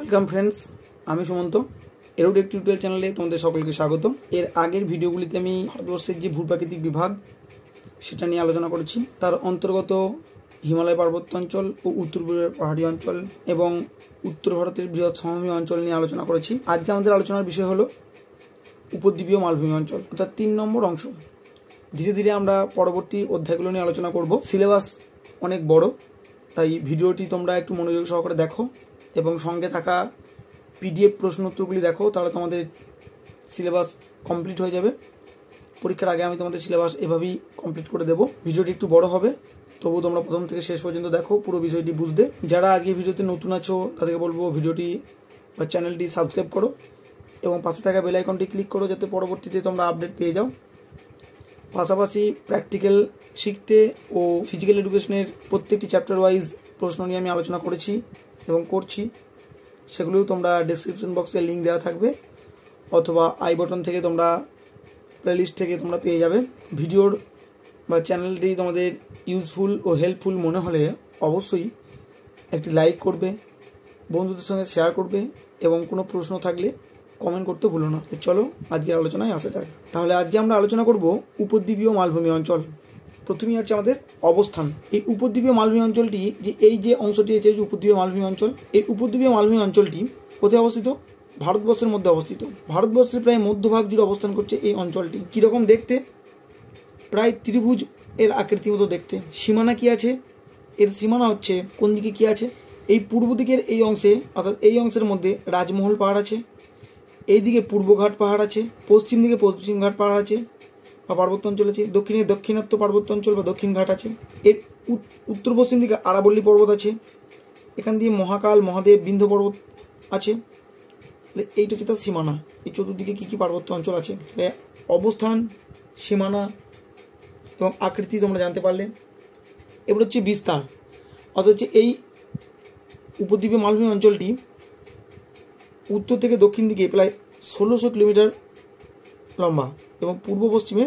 Welcome friends, আমি Sumanta. এরোটেক tutorial চ্যানেলে তোমাদের সকলকে স্বাগত। এর আগের ভিডিওগুলিতে আমি ভারতবর্ষের যে ভূপ্রাকৃতিক বিভাগ সেটা নিয়ে আলোচনা করেছি। তার অন্তর্গত হিমালয় পার্বত্য অঞ্চল ও উত্তর পূর্বের পাহাড়ি অঞ্চল এবং উত্তর ভারতের বৃহৎ সমভূমি অঞ্চল নিয়ে আলোচনা করেছি। আজকে আমাদের আলোচনার বিষয় হলো উপদ্বীপীয় মালভূমি অঞ্চল, অর্থাৎ 3 নম্বর অংশ। ধীরে ধীরে আমরা পরবর্তী অধ্যায়গুলো নিয়ে আলোচনা করব। সিলেবাস অনেক বড়, তাই ভিডিওটি তোমরা একটু মনোযোগ সহকারে দেখো এবং সঙ্গে থাকা পিডিএফ প্রশ্ন উত্তরগুলি দেখো, তাহলে তোমাদের সিলেবাস কমপ্লিট হয়ে যাবে। পরীক্ষার আগে আমি তোমাদের সিলেবাস এভাবেই কমপ্লিট করে দেবো। ভিডিওটি একটু বড় হবে, তবু তোমরা প্রথম থেকে শেষ পর্যন্ত দেখো পুরো বিষয়টি বুঝতে। যারা আজকে ভিডিওতে নতুন আছো তাদেরকে বলবো ভিডিওটি বা চ্যানেলটি সাবস্ক্রাইব করো এবং পাশে থাকা বেল আইকনটি ক্লিক করো, যাতে পরবর্তীতে তোমরা আপডেট পেয়ে যাও। পাশাপাশি প্র্যাকটিক্যাল শিখতে ও ফিজিক্যাল এডুকেশনের প্রত্যেকটি চ্যাপ্টার ওয়াইজ প্রশ্ন নিয়ে আমি আলোচনা করেছি এবং করছি। সেগুলোও তোমরা ডেসক্রিপশন বক্সে লিঙ্ক দেওয়া থাকবে, অথবা আই বটন থেকে তোমরা প্লেলিস্ট থেকে তোমরা পেয়ে যাবে। ভিডিওর বা চ্যানেলটি তোমাদের ইউজফুল ও হেল্পফুল মনে হলে অবশ্যই একটি লাইক করবে, বন্ধুদের সঙ্গে শেয়ার করবে এবং কোনো প্রশ্ন থাকলে কমেন্ট করতে ভুলো না। চলো আজকের আলোচনায় আসা যাক। তাহলে আজকে আমরা আলোচনা করব উপদ্বীপীয় মালভূমি অঞ্চল। প্রথমেই আছে আমাদের অবস্থান। এই উপদ্বীপীয় মালভূমি অঞ্চলটি, এই যে অংশটি আছে উপদ্বীপীয় মালভূমি অঞ্চল, এই উপদ্বীপীয় মালভূমি অঞ্চলটি কোথায় অবস্থিত? ভারতবর্ষের মধ্যে অবস্থিত। ভারতবর্ষের প্রায় মধ্যভাগ জুড়ে অবস্থান করছে এই অঞ্চলটি। কীরকম দেখতে? প্রায় ত্রিভুজ এর আকৃতি মতো দেখতে। সীমানা কি আছে? এর সীমানা হচ্ছে কোন দিকে কি আছে? এই পূর্ব দিকের এই অংশে, অর্থাৎ এই অংশের মধ্যে রাজমহল পাহাড় আছে, এইদিকে পূর্বঘাট পাহাড় আছে, পশ্চিম দিকে পশ্চিমঘাট পাহাড় আছে বা পার্বত্য অঞ্চল আছে, দক্ষিণে দক্ষিণাত্য পার্বত্য অঞ্চল বা দক্ষিণ ঘাট আছে। এর উত্তর পশ্চিম দিকে আরাবল্লী পর্বত আছে, এখান দিয়ে মহাকাল, মহাদেব, বিন্ধ্য পর্বত আছে। এইটা হচ্ছে তার সীমানা। এই চতুর্দিকে কী কী পার্বত্য অঞ্চল আছে, অবস্থান, সীমানা এবং আকৃতি তোমরা জানতে পারলে। এবার হচ্ছে বিস্তার, অর্থাৎ হচ্ছে এই উপদ্বীপীয় মালভূমি অঞ্চলটি উত্তর থেকে দক্ষিণ দিকে প্রায় 1600 কিলোমিটার লম্বা এবং পূর্ব পশ্চিমে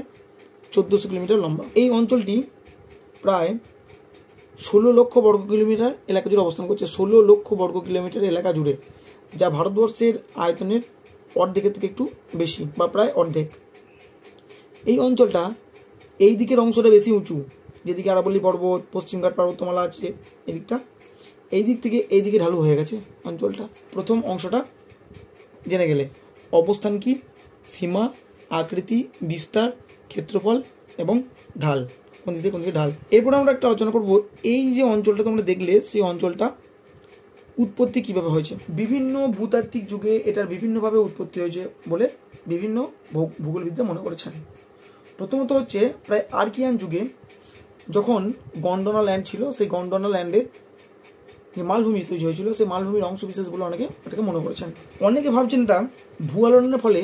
1400 কিলোমিটার লম্বা। এই অঞ্চলটি প্রায় 16 লক্ষ বর্গ কিলোমিটার এলাকা জুড়ে অবস্থান করছে। 16 লক্ষ বর্গ কিলোমিটার এলাকা জুড়ে, যা ভারতবর্ষের আয়তনের অর্ধেকের থেকে একটু বেশি বা প্রায় অর্ধেক। এই অঞ্চলটা এই দিকের অংশটা বেশি উঁচু, যেদিকে আরাবল্লী পর্বত, পশ্চিমঘাট পর্বতমালা আছে, এদিকটা এই দিক থেকে এই দিকে ঢালু হয়ে গেছে অঞ্চলটা। প্রথম অংশটা জেনে গেলে অবস্থান কি, সীমা, আকৃতি, বিস্তার, ক্ষেত্রফল এবং ঢাল, কোন দিকে কোন দিকে ঢাল। এরপরে আমরা একটা আলোচনা করব এই যে অঞ্চলটা তোমরা দেখলে, সেই অঞ্চলটা উৎপত্তি কিভাবে হয়েছে। বিভিন্ন ভূতাত্ত্বিক যুগে এটার বিভিন্নভাবে উৎপত্তি হয়েছে বলে বিভিন্ন ভূগোলবিদরা মনে করেছেন। প্রথমত হচ্ছে প্রায় আর্কিয়ান যুগে, যখন গন্ডোনা ল্যান্ড ছিল, সেই গন্ডোনা ল্যান্ডে যে মালভূমি তৈরি হয়েছিল, সেই মালভূমির অংশ বিশেষ বলে অনেকে এটাকে মনে করেছেন। অনেকে ভাবছেন এটা ভূয়ালনের ফলে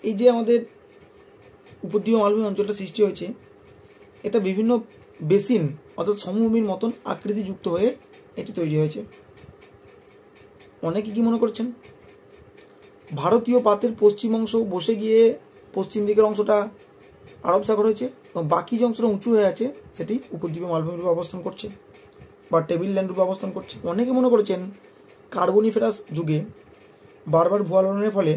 এই যে আমাদের উপদ্বীপীয় মালভূমি অঞ্চলটা সৃষ্টি হয়েছে, এটা বিভিন্ন বেসিন অর্থাৎ সমভূমির মতন আকৃতিযুক্ত হয়ে এটি তৈরি হয়েছে। অনেকে কি মনে করছেন ভারতীয় পাতের পশ্চিম অংশ বসে গিয়ে পশ্চিম দিকের অংশটা আরব সাগর হয়েছে এবং বাকি যে অংশটা উঁচু হয়ে আছে সেটি উপদ্বীপীয় মালভূমির রূপে অবস্থান করছে বা টেবিল ল্যান্ড রূপে অবস্থান করছে। অনেকে মনে করেছেন কার্বনিফেরাস যুগে বারবার ভূয়ালনের ফলে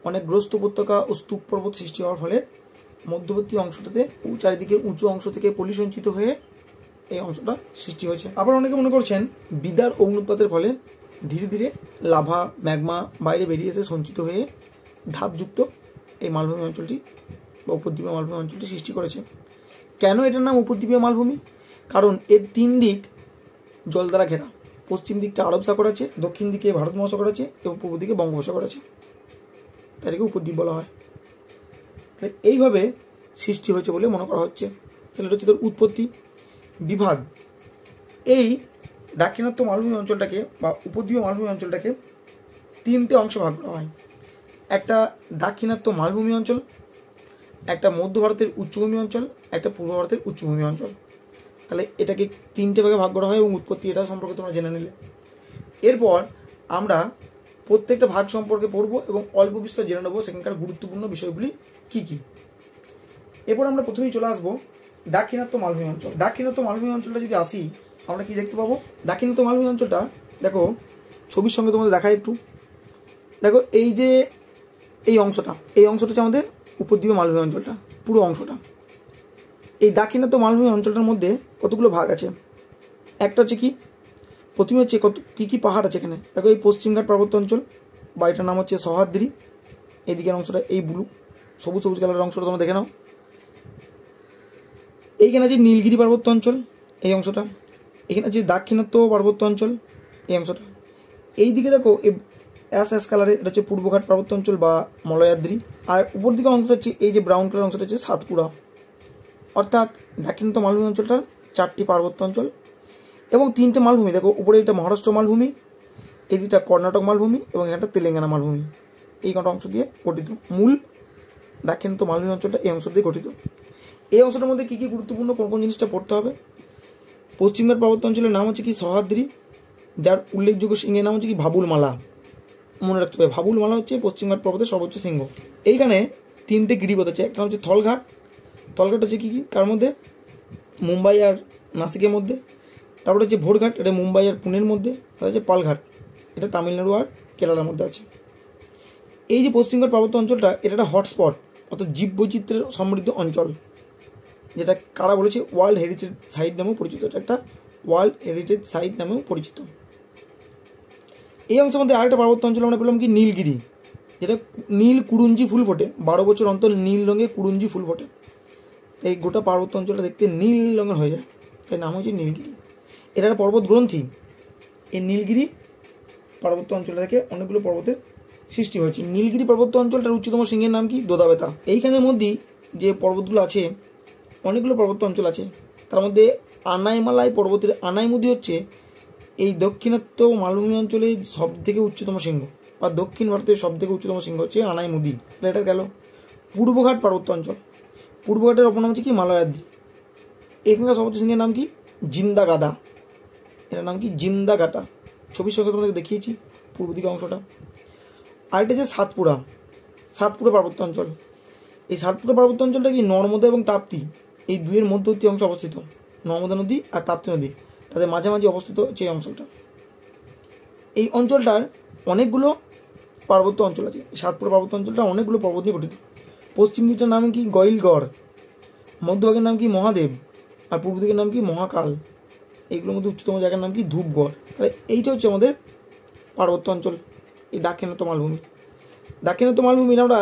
অনেক গ্রস্ত উপত্যকা ও স্তূপ পর্বত সৃষ্টি হওয়ার ফলে মধ্যবর্তী অংশটাতে চারিদিকে উঁচু অংশ থেকে পলি সঞ্চিত হয়ে এই অংশটা সৃষ্টি হয়েছে। আবার অনেকে মনে করছেন বিদার অগ্নুৎপাতের ফলে ধীরে ধীরে লাভা, ম্যাগমা বাইরে বেরিয়ে এসে সঞ্চিত হয়ে ধাপযুক্ত এই মালভূমি অঞ্চলটি বা উপদ্বীপীয় মালভূমি অঞ্চলটি সৃষ্টি করেছে। কেন এটার নাম উপদ্বীপীয় মালভূমি? কারণ এর 3 দিক জল দ্বারা ঘেরা। পশ্চিম দিকটা আরব সাগর আছে, দক্ষিণ দিকে ভারত মহাসাগর আছে এবং পূর্ব দিকে বঙ্গোপসাগর আছে, তাদেরকে উপদ্বীপ বলা হয়। তাই এইভাবে সৃষ্টি হয়েছে বলে মনে করা হচ্ছে। তাহলে এটা হচ্ছে তার উৎপত্তি। বিভাগ, এই দাক্ষিণাত্য মালভূমি অঞ্চলটাকে বা উপদ্বীপীয় মালভূমি অঞ্চলটাকে 3টে অংশে ভাগ করা হয়। একটা দাক্ষিণাত্য মালভূমি অঞ্চল, একটা মধ্য ভারতের উচ্চভূমি অঞ্চল, একটা পূর্ব ভারতের উচ্চভূমি অঞ্চল। তাহলে এটাকে 3টে ভাগে ভাগ করা হয় এবং উৎপত্তি এটা সম্পর্কে তোমরা জেনে নিলে। এরপর আমরা প্রত্যেকটা ভাগ সম্পর্কে পড়ব এবং অল্প বিস্তর জেনে নেবো সেখানকার গুরুত্বপূর্ণ বিষয়গুলি কী কী। এরপর আমরা প্রথমেই চলে আসবো দাক্ষিণাত্য মালভূমি অঞ্চল। দাক্ষিণাত্য মালভূমি অঞ্চলটা যদি আসি, আমরা কি দেখতে পাবো? দাক্ষিণাত্য মালভূমি অঞ্চলটা দেখো, ছবির সঙ্গে তোমাদের দেখায় একটু। দেখো এই যে এই অংশটা হচ্ছে আমাদের উপদ্বীপীয় মালভূমি অঞ্চলটা, পুরো অংশটা। এই দাক্ষিণাত্য মালভূমি অঞ্চলটার মধ্যে কতগুলো ভাগ আছে। একটা হচ্ছে কি, প্রথমে হচ্ছে কী পাহাড় আছে এখানে। দেখো এই পশ্চিমঘাট পার্বত্য অঞ্চল, বা এটার নাম হচ্ছে সহ্যাদ্রি। এইদিকের অংশটা এই ব্লু সবুজ কালারের অংশটা তোমরা দেখে নাও। এইখানে আছে নীলগিরি পার্বত্য অঞ্চল, এই অংশটা। এখানে আছে দাক্ষিণাত্য পার্বত্য অঞ্চল, এই অংশটা। এইদিকে দেখো অ্যাশ কালারের, এটা হচ্ছে পূর্বঘাট পার্বত্য অঞ্চল বা মলয়াদ্রি। আর উপর দিকে অংশটা হচ্ছে এই যে ব্রাউন কালার অংশটা হচ্ছে সাতপুরা। অর্থাৎ দাক্ষিণাত্য মালভূমি অঞ্চলটার 4টি পার্বত্য অঞ্চল এবং 3টে মালভূমি। দেখো উপরে এটা মহারাষ্ট্র মালভূমি, এদিকটা কর্ণাটক মালভূমি এবং এটা তেলেঙ্গানা মালভূমি। এই কটা অংশ দিয়ে গঠিত মূল দাক্ষিণাত্য মালভূমি অঞ্চলটা এই অংশ দিয়ে গঠিত। এই অংশটার মধ্যে কী কী গুরুত্বপূর্ণ কোন জিনিসটা পড়তে হবে। পশ্চিমঘাট পার্বত্য অঞ্চলের নাম হচ্ছে কি সহ্যাদ্রি, যার উল্লেখযোগ্য সিংহের নাম হচ্ছে কি ভাবুলমালা। মনে রাখতে হবে ভাবুলমালা হচ্ছে পশ্চিমঘাট পর্বতের সর্বোচ্চ সিংহ। এইখানে 3টে গিরিপথ আছে। একটা হচ্ছে থলঘাট হচ্ছে কী কার মধ্যে, মুম্বাই আর নাসিকের মধ্যে। তারপরে হচ্ছে ভোরঘাট, এটা মুম্বাই আর পুনের মধ্যে। আর হচ্ছে পালঘাট, এটা তামিলনাড়ু আর কেরালার মধ্যে আছে। এই যে পশ্চিমঘাট পার্বত্য অঞ্চলটা, এটা একটা হটস্পট, অর্থাৎ জীববৈচিত্র্যের সমৃদ্ধ অঞ্চল, যেটা কারা বলেছে ওয়ার্ল্ড হেরিটেজ সাইট নামেও পরিচিত। এটা একটা ওয়ার্ল্ড হেরিটেজ সাইট নামেও পরিচিত। এই অংশের মধ্যে আরেকটা পার্বত্য অঞ্চল আমরা পেলাম কি নীলগিরি, যেটা নীল কুরুঞ্জি ফুল ফোটে। 12 বছর অন্তর নীল রঙের কুরুঞ্জি ফুল ফোটে। এই গোটা পার্বত্য অঞ্চলটা দেখতে নীল রঙের হয়ে যায়, তাই নাম হচ্ছে নীলগিরি। এটা একটা পর্বত গ্রন্থি। এই নীলগিরি পার্বত্য অঞ্চলটা থেকে অনেকগুলো পর্বতের সৃষ্টি হয়েছে। নীলগিরি পার্বত্য অঞ্চলটার উচ্চতম শৃঙ্গের নাম কি, দোদাবেতা। এইখানের মধ্যেই যে পর্বতগুলো আছে, অনেকগুলো পর্বত্য অঞ্চল আছে। তার মধ্যে আনাইমালাই পর্বতের আনাইমুদি হচ্ছে এই দক্ষিণাত্য মালভূমি অঞ্চলের সবথেকে উচ্চতম শৃঙ্গ, বা দক্ষিণ ভারতের সবথেকে উচ্চতম শৃঙ্গ হচ্ছে আনাইমুদি। তাহলে এটা গেল। পূর্বঘাট পার্বত্য অঞ্চল, পূর্বঘাটের অপর নাম হচ্ছে কি মালয়াদ্রি। এখানকার সর্বোচ্চ শৃঙ্গের নাম কি, জিন্দাগাদা। এটার নাম কি জিন্দাগাটা। ছবির সঙ্গে তোমাদের দেখিয়েছি পূর্ব দিকে অংশটা। আরেকটা যে সাতপুরা পার্বত্য অঞ্চল। এই সাতপুরা পার্বত্য অঞ্চলটা কি নর্মদা এবং তাপ্তি এই দুইয়ের মধ্যবর্তী অংশ অবস্থিত। নর্মদা নদী আর তাপ্তি নদী তাদের মাঝামাঝি অবস্থিত হচ্ছে এই অঞ্চলটা। এই অঞ্চলটার অনেকগুলো পার্বত্য অঞ্চল আছে। সাতপুরা পার্বত্য অঞ্চলটা অনেকগুলো পর্বত নিয়ে গঠিত। পশ্চিম দিকটার নাম কি গইলগড়, মধ্যভাগের নাম কি মহাদেব, আর পূর্ব দিকের নাম কি মহাকাল। এইগুলোর মধ্যে উচ্চতম জায়গার নাম কি ধূপগড়। তাহলে এইটা হচ্ছে আমাদের পার্বত্য অঞ্চল, এই দাক্ষিণাত্য মালভূমি। দাক্ষিণাত্য মালভূমির আমরা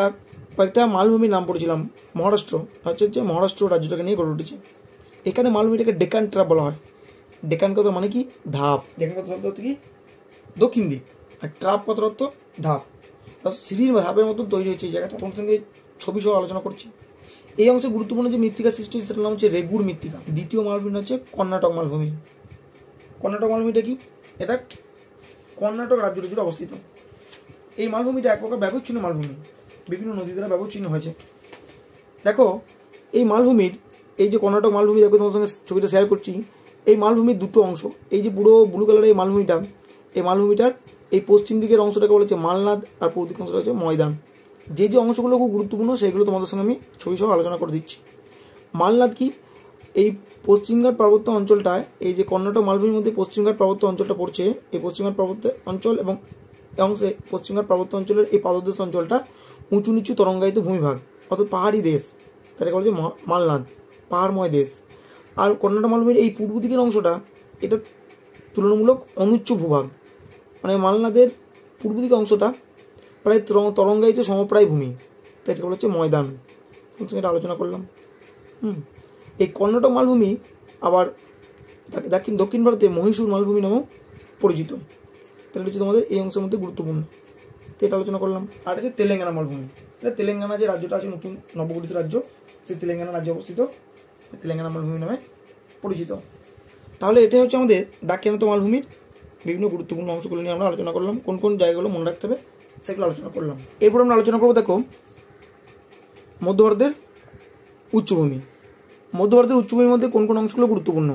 কয়েকটা মালভূমির নাম পড়েছিলাম। মহারাষ্ট্র হচ্ছে মহারাষ্ট্র রাজ্যটাকে নিয়ে গড়ে উঠেছে। এখানে মালভূমিটাকে ডেকান ট্রাপ বলা হয়। ডেকান কথা মানে কি, ধাপ। ডেকান কথা শব্দ হচ্ছে কি দক্ষিণ দিক, আর ট্রাপ কথার অর্থ ধাপ। সিঁড়ির বা ধাপের মতো তৈরি হয়েছে এই জায়গাটা। তোমার সঙ্গে ছবি সহ আলোচনা করছি। এই অংশে গুরুত্বপূর্ণ যে মৃত্তিকা সৃষ্টি হচ্ছে সেটার নাম হচ্ছে রেগুর মৃত্তিকা। দ্বিতীয় মালভূমি হচ্ছে কর্ণাটক মালভূমি। কর্ণাটক মালভূমিটা কি, এটা কর্ণাটক রাজ্যটা জুড়ে অবস্থিত। এই মালভূমিটা এক প্রকার ব্যবচ্ছিন্ন মালভূমি, বিভিন্ন নদী দ্বারা ব্যবচ্ছিন্ন হয়েছে। দেখো এই মালভূমির, এই যে কর্ণাটক মালভূমি, দেখো তোমার সঙ্গে ছবিটা শেয়ার করছি। এই মালভূমির দুটো অংশ, এই যে পুরো ব্লু কালারের এই মালভূমিটার এই পশ্চিম দিকের অংশটাকে বলেছে মালনাদ, আর পূর্ব দিকের অংশটা হচ্ছে ময়দান। যে যে অংশগুলো খুব গুরুত্বপূর্ণ সেগুলো তোমাদের সঙ্গে আমি ছবি সহ আলোচনা করে দিচ্ছি। মালনাদ কি, এই পশ্চিমঘাট পার্বত্য অঞ্চলটায়, এই যে কর্ণাটক মালভূমির মধ্যে পশ্চিমঘাট পার্বত্য অঞ্চলটা পড়ছে, এই পশ্চিমঘাট পার্বত্য অঞ্চল এবং অংশে পশ্চিমঘাট পার্বত্য অঞ্চলের এই পাদদেশ অঞ্চলটা উঁচু নিচু তরঙ্গায়িত ভূমিভাগ, অর্থাৎ পাহাড়ি দেশ, তাদেরকে বলছে মালনাদ, পাহাড়ময় দেশ। আর কর্ণাটক মালভূমির এই পূর্ব দিকের অংশটা, এটা তুলনামূলক অনুচ্চ ভূভাগ। মানে মালনাদের পূর্ব দিকের অংশটা প্রায় তরঙ্গায়িত সমপ্রায় ভূমি, তাই এটাকে বলা হচ্ছে ময়দান। এটা আলোচনা করলাম। এই কর্ণাটক মালভূমি আবার দক্ষিণ ভারতে মহীশূর মালভূমি নামেও পরিচিত। তাহলে হচ্ছে তোমাদের এই অংশের মধ্যে গুরুত্বপূর্ণ, তো এটা আলোচনা করলাম। আর হচ্ছে তেলেঙ্গানা মালভূমি। এটা তেলেঙ্গানা যে রাজ্যটা আছে, নতুন নবগঠিত রাজ্য, সেই তেলেঙ্গানা রাজ্যে অবস্থিত, তেলেঙ্গানা মালভূমি নামে পরিচিত। তাহলে এটাই হচ্ছে আমাদের দাক্ষিণাত্য মালভূমির বিভিন্ন গুরুত্বপূর্ণ অংশগুলো নিয়ে আমরা আলোচনা করলাম। কোন কোন জায়গাগুলো মনে রাখতে হবে সেগুলো আলোচনা করলাম। এরপর আমরা আলোচনা করবো, দেখো মধ্য ভারতের উচ্চভূমি। মধ্য ভারতের উচ্চভূমির মধ্যে কোন কোন অংশগুলো গুরুত্বপূর্ণ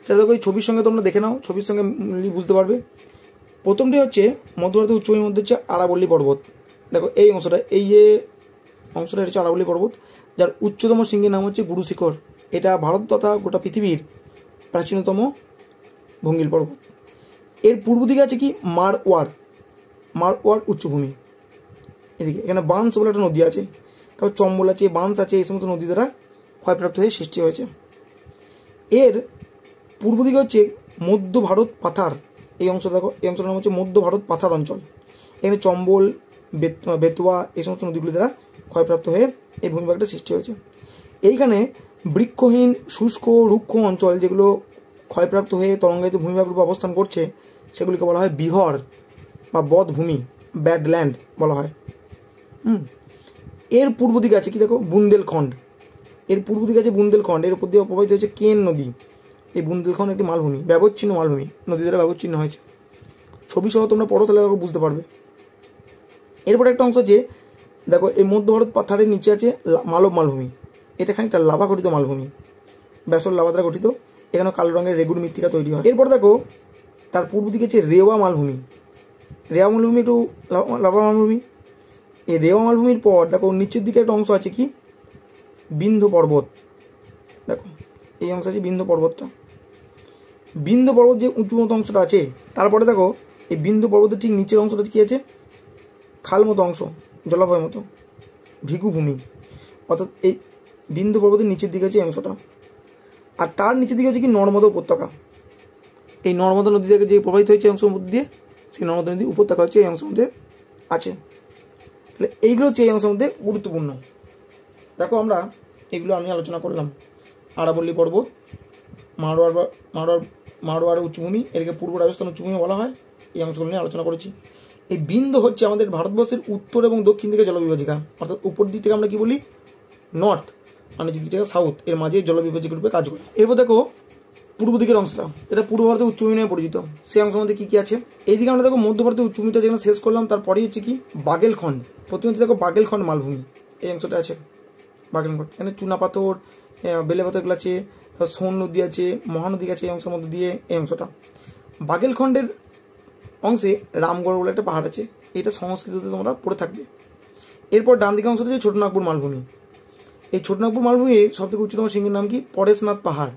সেটা দেখো এই ছবির সঙ্গে তোমরা দেখে নাও, ছবির সঙ্গে বুঝতে পারবে। প্রথমটি হচ্ছে মধ্য ভারতের উচ্চভূমির মধ্যে হচ্ছে আরাবল্লী পর্বত। দেখো এই অংশটা, এই যে অংশটা হচ্ছে আরাবল্লী পর্বত, যার উচ্চতম শৃঙ্গের নাম হচ্ছে গুরু শিখর। এটা ভারত তথা গোটা পৃথিবীর প্রাচীনতম ভঙ্গিল পর্বত। এর পূর্ব দিকে আছে কি মারওয়ার উচ্চভূমি। এদিকে এখানে বাঁশ বলে একটা নদী আছে, তারপর চম্বল আছে, বাঁশ আছে, এই সমস্ত নদী দ্বারা ক্ষয়প্রাপ্ত হয়ে সৃষ্টি হয়েছে। এর পূর্ব দিকে হচ্ছে মধ্য ভারত পাথার, এই অংশ দেখো, এই অংশটার নাম হচ্ছে মধ্য ভারত পাথার অঞ্চল। এখানে চম্বল, বেতুয়া এই সমস্ত নদীগুলি দ্বারা ক্ষয়প্রাপ্ত হয়ে এই ভূমিভাগটা সৃষ্টি হয়েছে। এইখানে বৃক্ষহীন শুষ্ক রুক্ষ অঞ্চল যেগুলো ক্ষয়প্রাপ্ত হয়ে তরঙ্গায়িত ভূমিভাগ রূপে অবস্থান করছে সেগুলিকে বলা হয় বিহর বা বধভূমি, ব্যাডল্যান্ড বলা হয়। এর পূর্ব দিকে আছে কি দেখো, বুন্দেলখণ্ড। এর পূর্ব দিকে আছে বুন্দেলখণ্ড, এর উপর দিয়ে প্রবাহিত হচ্ছে কেন নদী। এই বুন্দেলখণ্ড একটি মালভূমি, ব্যবচ্ছিন্ন মালভূমি, নদী দ্বারা ব্যবচ্ছিন্ন হয়েছে। ছবি সহ তোমরা পড়ো তাহলে দেখো বুঝতে পারবে। এরপর একটা অংশ আছে দেখো, এই মধ্য ভারত পাথারের নিচে আছে মালব মালভূমি। এটা খানিকটা লাভা গঠিত মালভূমি, ব্যাসল্ট লাভা দ্বারা গঠিত। এখানে কালো রঙের রেগুর মৃত্তিকা তৈরি হয়। এরপর দেখো তার পূর্ব দিকে আছে রেওয়া মালভূমি। রেওয়া মালভূমি একটু লাভা মালভূমি। এই রেওয়া মালভূমির পর দেখো নিচের দিকে একটা অংশ আছে কি, বিন্ধ্য পর্বত। দেখো এই অংশ আছে বিন্ধ্য পর্বতটা। বিন্ধ্য পর্বত যে উঁচু মতো অংশটা আছে, তারপরে দেখো এই বিন্ধ্য পর্বতের ঠিক নিচের অংশটা কী আছে, খাল মতো অংশ, জলাভয় মতো, ভিগুভূমি। অর্থাৎ এই বিন্ধ্য পর্বতের নিচের দিকে আছে এই অংশটা। আর তার নিচের দিকে হচ্ছে কি নর্মদা উপত্যকা। এই নর্মদা নদী থেকে যে প্রবাহিত হয়েছে এই অংশের মধ্যে দিয়ে, সেই নর্মদা নদী উপত্যকা হচ্ছে এই অংশের মধ্যে আছে। তাহলে এইগুলো হচ্ছে এই অংশের মধ্যে গুরুত্বপূর্ণ। দেখো আমরা এগুলো আমি আলোচনা করলাম। আরাবল্লী পর্বত, মারোয়ার উচ্চভূমি, এটাকে পূর্ব রাজস্থান উচ্চভূমি বলা হয়। এই অংশগুলো নিয়ে আলোচনা করেছি। এই বিন্ধ্য হচ্ছে আমাদের ভারতবর্ষের উত্তর এবং দক্ষিণ দিকে জলবিভাজিকা, অর্থাৎ উপর দিক থেকে আমরা কি বলি নর্থ, মানে যে দিক থেকে সাউথ, এর মাঝে জলবিভাজিকা রূপে কাজ করে। এরপর দেখো পূর্ব দিকের অংশটা, এটা পূর্ব ভারতের উচ্চভূমি নামে পরিচিত। সেই অংশের মধ্যে কী কী আছে, এইদিকে আমরা দেখো মধ্য ভারতের উচ্চভূমিটা যেখানে শেষ করলাম, তারপরেই হচ্ছে কি বাগেলখণ্ড। প্রথমে হচ্ছে দেখো বাগেলখণ্ড মালভূমি, এই অংশটা আছে বাগেলখণ্ড। এখানে চুনা পাথর, বেলে পাথর এগুলো আছে, তারপর সোন নদী আছে, মহানদী আছে এই অংশের মধ্যে দিয়ে এই অংশটা। বাগেলখণ্ডের অংশে রামগড় বলে একটা পাহাড় আছে, এটা সংস্কৃতিতে তোমরা পড়ে থাকবে। এরপর ডান দিকে অংশটা হচ্ছে ছোটনাগপুর মালভূমি। এই ছোটনাগপুর মালভূমির সবথেকে উচ্চতম শৃঙ্গের নাম কি, পরেশনাথ পাহাড়।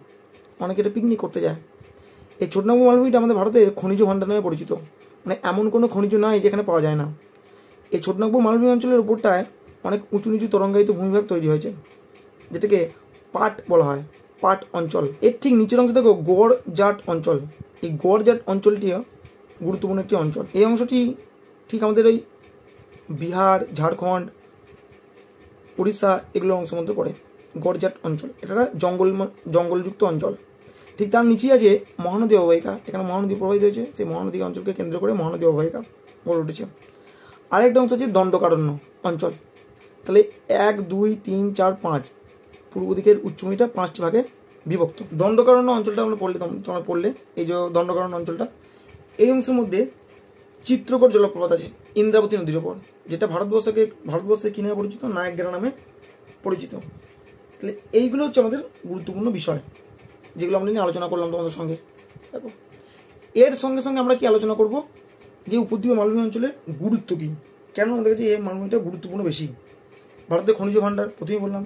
অনেকে এটা পিকনিক করতে যায়। এই ছোটনাগপুর মালভূমিটা আমাদের ভারতের খনিজ ভাণ্ডার নামে পরিচিত, মানে এমন কোনো খনিজ নাই যেখানে পাওয়া যায় না। এই ছোটনাগপুর মালভূমি অঞ্চলের উপরটায় অনেক উঁচু নিচু তরঙ্গায়িত ভূমিভাগ তৈরি হয়েছে, যেটাকে পাট বলা হয়, পাট অঞ্চল। এর ঠিক নিচের অংশে দেখো গড়জাট অঞ্চল। এই গড়জাট অঞ্চলটিও গুরুত্বপূর্ণ একটি অঞ্চল। এই অংশটি ঠিক আমাদের ওই বিহার, ঝাড়খণ্ড, উড়িষ্যা এগুলোর অংশের মধ্যে পড়ে গড়জাট অঞ্চল। এটা জঙ্গলযুক্ত অঞ্চল। ঠিক তার নিচেই আছে মহানদী অববাহিকা, এখানে মহানদী প্রবাহিত হয়েছে, সেই মহানদী অঞ্চলকে কেন্দ্র করে মহানদী অববাহিকা গড়ে উঠেছে। আরেকটা অংশ হচ্ছে দণ্ডকারণ্য অঞ্চল। তাহলে 1, 2, 3, 4, 5 পূর্ব দিকের উচ্চভূমিটা 5টি ভাগে বিভক্ত। দণ্ডকারণ্য অঞ্চলটা আমরা তোমরা পড়লে, এই যে দণ্ডকারণ্য অঞ্চলটা, এই অংশের মধ্যে চিত্রকূট জলপ্রপাত আছে ইন্দ্রাবতী নদীর ওপর, যেটা ভারতবর্ষে কী নামে পরিচিত, নায়াগ্রা নামে পরিচিত। তাহলে এইগুলো হচ্ছে আমাদের গুরুত্বপূর্ণ বিষয়, যেগুলো আমরা নিয়ে আলোচনা করলাম তোমাদের সঙ্গে। দেখো এর সঙ্গে সঙ্গে আমরা কি আলোচনা করব, যে উপদ্বীপীয় মালভূমি অঞ্চলের গুরুত্ব কী, কেন আমাদের কাছে এই মালভূমিটা গুরুত্বপূর্ণ বেশি। ভারতের খনিজ ভাণ্ডার প্রথমেই বললাম,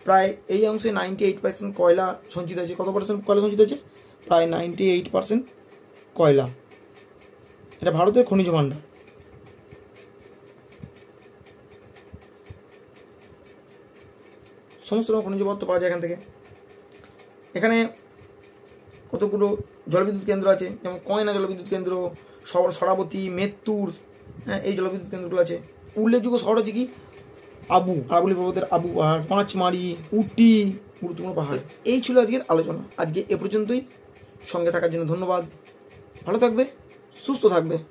প্রায় এই অংশে 98% কয়লা সঞ্চিত আছে। কত পার্সেন্ট কয়লা সঞ্চিত আছে? প্রায় 98% কয়লা। এটা ভারতের খনিজ ভাণ্ডার। সমস্ত রকম খনিজ পদার্থ পাওয়া যায় এখান থেকে। এখানে কতগুলো জলবিদ্যুৎ কেন্দ্র আছে, যেমন কয়না জলবিদ্যুৎ কেন্দ্র, সরাবতী, মেত্তুর, হ্যাঁ এই জলবিদ্যুৎ কেন্দ্রগুলো আছে। উল্লেখযোগ্য শহর আছে কি, আরাবল্লী পর্বতের আবু পাহাড়, পাঁচমারি, উটি, গুরুত্বপূর্ণ পাহাড়। এই ছিল আজকের আলোচনা। আজকে এ পর্যন্তই। সঙ্গে থাকার জন্য ধন্যবাদ। ভালো থাকবে, সুস্থ থাকবে।